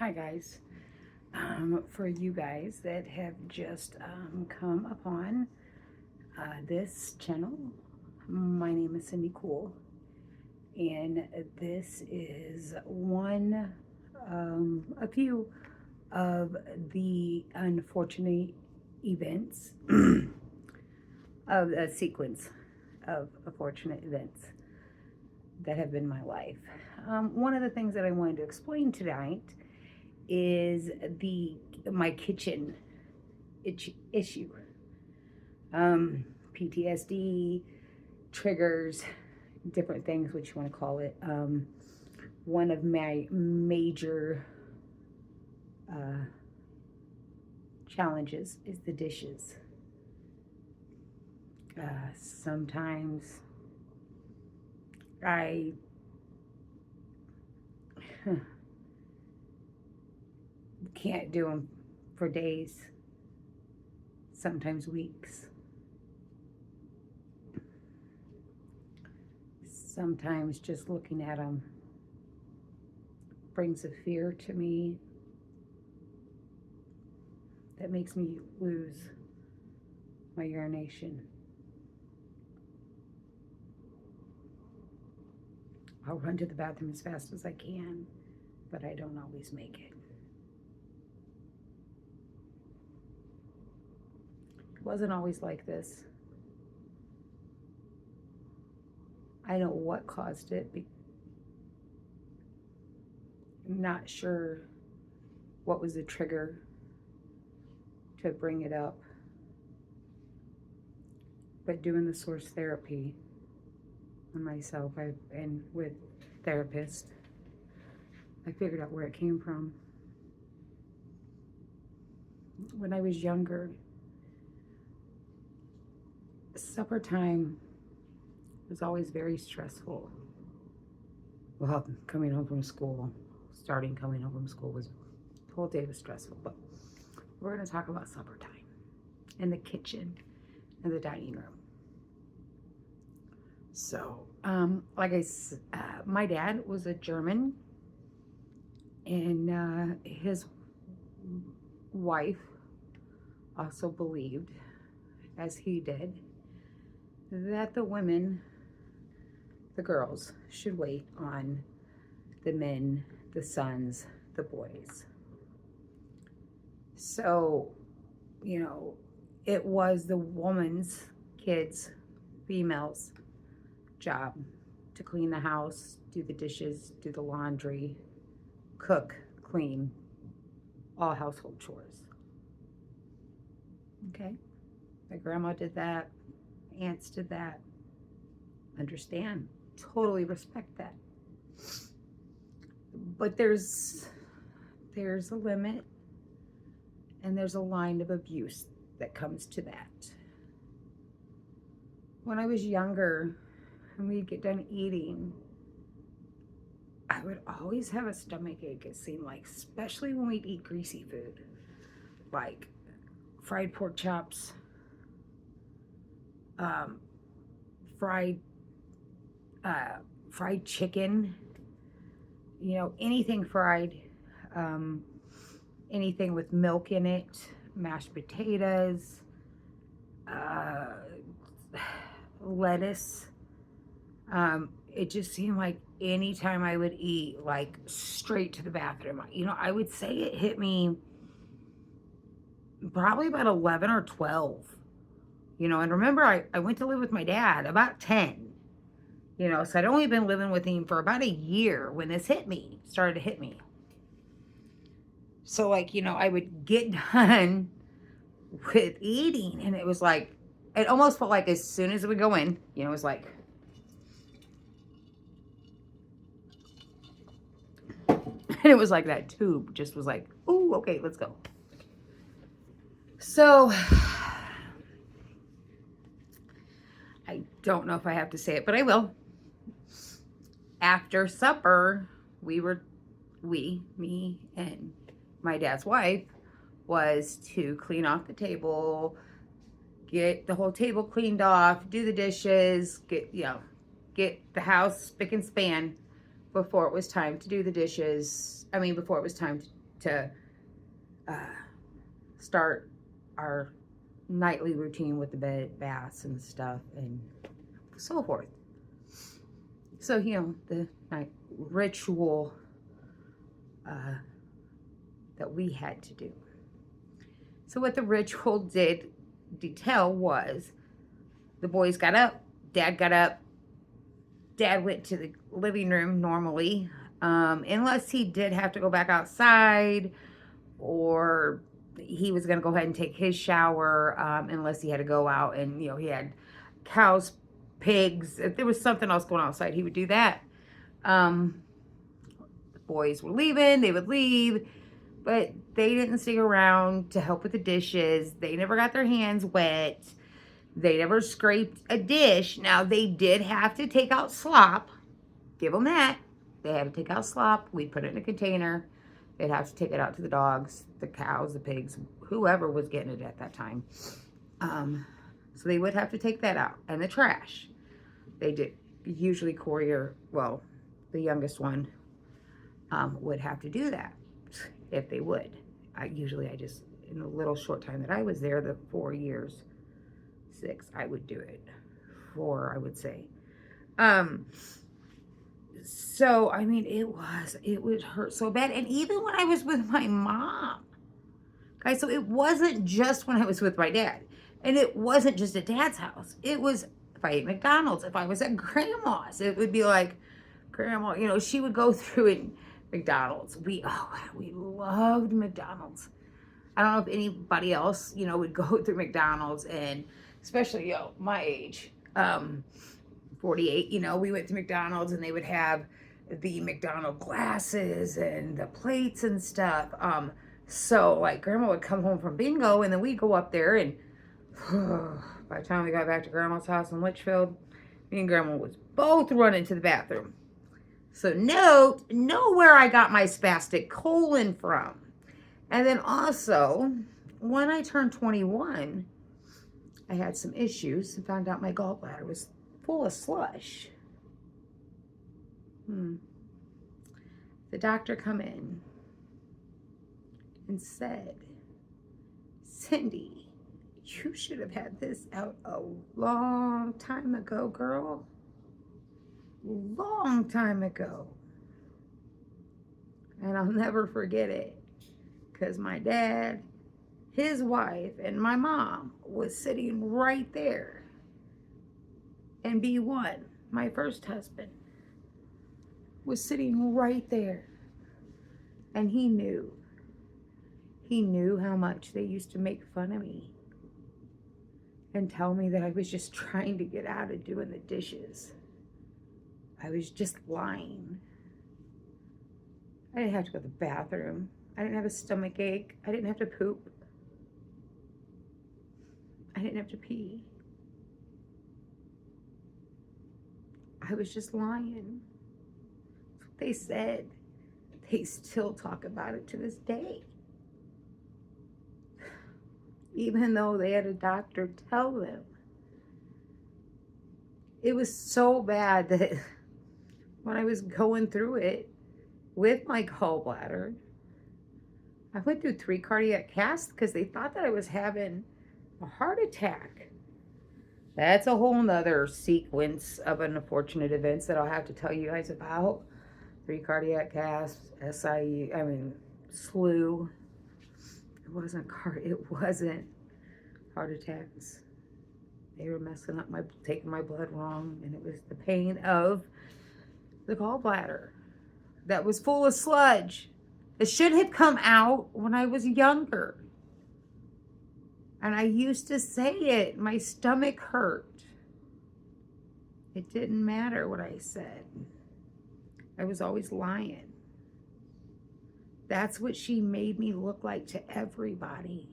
Hi guys. For you guys that have just come upon this channel, my name is Cindy Cool, and this is a few of the unfortunate events of a sequence of unfortunate events that have been my life. One of the things that I wanted to explain tonight is my kitchen issue. PTSD triggers, different things, what you want to call it. One of my major challenges is the dishes. Sometimes I can't do them for days, sometimes weeks. Sometimes just looking at them brings a fear to me that makes me lose my urination. I'll run to the bathroom as fast as I can, but I don't always make it. It wasn't always like this. I know what caused it. I'm not sure what was the trigger to bring it up. But doing the source therapy on myself and with therapists, I figured out where it came from. When I was younger, supper time was always very stressful. Well, coming home from school, coming home from school the whole day was stressful. But we're going to talk about supper time and the kitchen and the dining room. So, like I said, my dad was a German, and his wife also believed, as he did, that the women, the girls, should wait on the men, the sons, the boys. So, it was the woman's, kids, females' job to clean the house, do the dishes, do the laundry, cook, clean, all household chores. Okay? My grandma did that. My aunts did that. Understand. Totally respect that. But there's a limit, and there's a line of abuse that comes to that. When I was younger, when we'd get done eating, I would always have a stomach ache, it seemed like, especially when we'd eat greasy food, like fried pork chops, fried chicken, anything fried, anything with milk in it, mashed potatoes, lettuce. It just seemed like anytime I would eat, like straight to the bathroom. I would say it hit me probably about 11 or 12. And remember, I went to live with my dad about 10. So I'd only been living with him for about a year when this started to hit me. So, I would get done with eating, and it was like, it almost felt like as soon as it would go in, it was like, and it was like that tube just was like, ooh, okay, let's go. So, I don't know if I have to say it, but I will. After supper, me and my dad's wife, was to clean off the table, get the whole table cleaned off, do the dishes, get the house spick and span before it was time to do the dishes. Before it was time to start our nightly routine with the bed baths and stuff and so forth. So, you know, the night ritual that we had to do. So what the ritual did detail was the boys got up, Dad got up, Dad went to the living room normally, unless he did have to go back outside or he was going to go ahead and take his shower, unless he had to go out and, you know, he had cows, pigs. If there was something else going on outside, he would do that. The boys were leaving, they would leave, but they didn't stick around to help with the dishes. They never got their hands wet. They never scraped a dish. Now, they did have to take out slop. Give them that. They had to take out slop. We put it in a container. They'd have to take it out to the dogs, the cows, the pigs, whoever was getting it at that time. So they would have to take that out. And the trash. They did. Usually Corey, or, well, the youngest one, would have to do that if they would. I just, in the little short time that I was there, the 4 years, 6, I would do it. 4, I would say. So, I mean, it would hurt so bad. And even when I was with my mom, guys, so it wasn't just when I was with my dad. And it wasn't just at Dad's house. It was, if I ate McDonald's, if I was at Grandma's, it would be like, Grandma, you know, she would go through it. McDonald's. We loved McDonald's. I don't know if anybody else, you know, would go through McDonald's, and especially, you know, my age, 48, you know, we went to McDonald's and they would have the McDonald's glasses and the plates and stuff. So like Grandma would come home from bingo and then we'd go up there, and by the time we got back to Grandma's house in Litchfield, me and Grandma was both running to the bathroom. So know where I got my spastic colon from. And then also, when I turned 21, I had some issues and found out my gallbladder was full of slush. The doctor come in and said, Cindy, you should have had this out a long time ago, girl. Long time ago. And I'll never forget it, because my dad, his wife, and my mom was sitting right there. And B1, my first husband, was sitting right there. And he knew how much they used to make fun of me and tell me that I was just trying to get out of doing the dishes. I was just lying. I didn't have to go to the bathroom. I didn't have a stomach ache. I didn't have to poop. I didn't have to pee. I was just lying. That's what they said. They still talk about it to this day. Even though they had a doctor tell them. It was so bad that when I was going through it with my gallbladder, I went through 3 cardiac casts because they thought that I was having a heart attack. That's a whole nother sequence of unfortunate events that I'll have to tell you guys about. 3 cardiac casts, SLU. It wasn't heart attacks. They were messing up taking my blood wrong, and it was the pain of the gallbladder that was full of sludge. It should have come out when I was younger. And I used to say it. My stomach hurt. It didn't matter what I said. I was always lying. That's what she made me look like to everybody.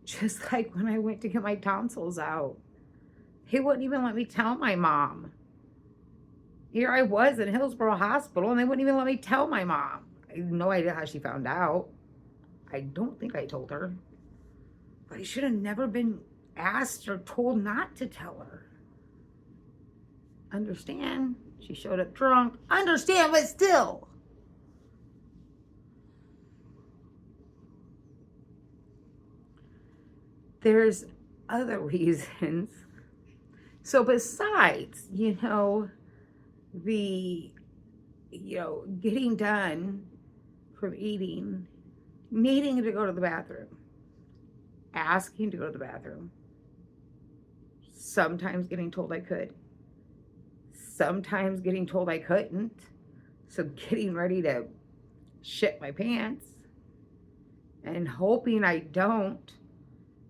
Just like when I went to get my tonsils out. He wouldn't even let me tell my mom. Here I was in Hillsborough Hospital, and they wouldn't even let me tell my mom. I have no idea how she found out. I don't think I told her. But I should have never been asked or told not to tell her. Understand? She showed up drunk. Understand, but still. there's other reasons. So besides, the, getting done from eating, needing to go to the bathroom, asking to go to the bathroom, sometimes getting told I could, sometimes getting told I couldn't, so getting ready to shit my pants and hoping I don't.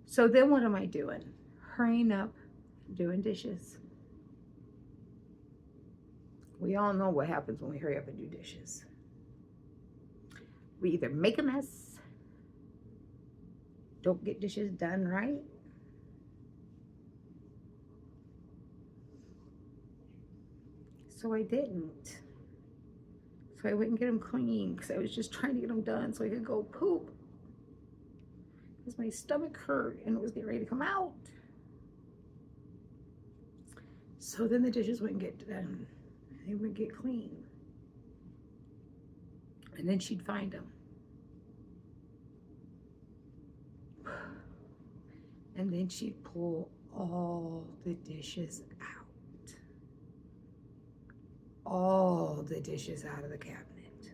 So then what am I doing? Hurrying up, doing dishes. We all know what happens when we hurry up and do dishes. We either make a mess, don't get dishes done right, so I didn't. So I wouldn't get them clean because I was just trying to get them done so I could go poop. Because my stomach hurt and it was getting ready to come out. So then the dishes wouldn't get done. They wouldn't get clean. And then she'd find them. And then she'd pull all the dishes out. All the dishes out of the cabinet.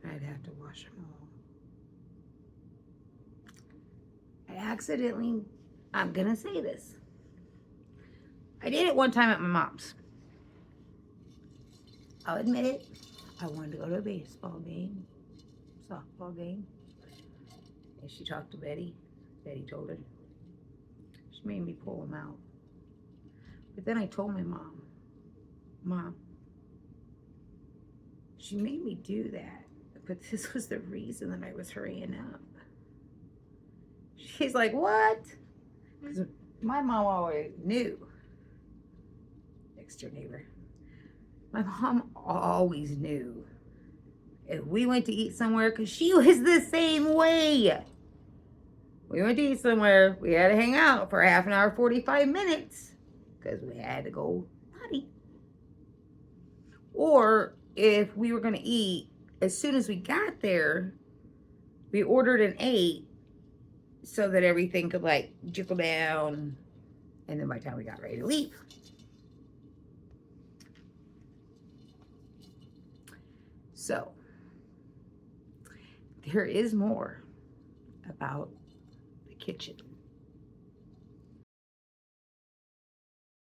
And I'd have to wash them all. I accidentally, I'm gonna say this. I did it one time at my mom's. I'll admit it. I wanted to go to a baseball game, softball game. And she talked to Betty. Betty told her. She made me pull them out. But then I told my Mom, she made me do that. But this was the reason that I was hurrying up. She's like, what? Because my mom always knew. Next door neighbor. My mom always knew if we went to eat somewhere, because she was the same way. We went to eat somewhere, we had to hang out for half an hour, 45 minutes, because we had to go potty. Or if we were going to eat, as soon as we got there, we ordered and ate so that everything could like jiggle down. And then by the time we got ready to leave. So, there is more about the kitchen.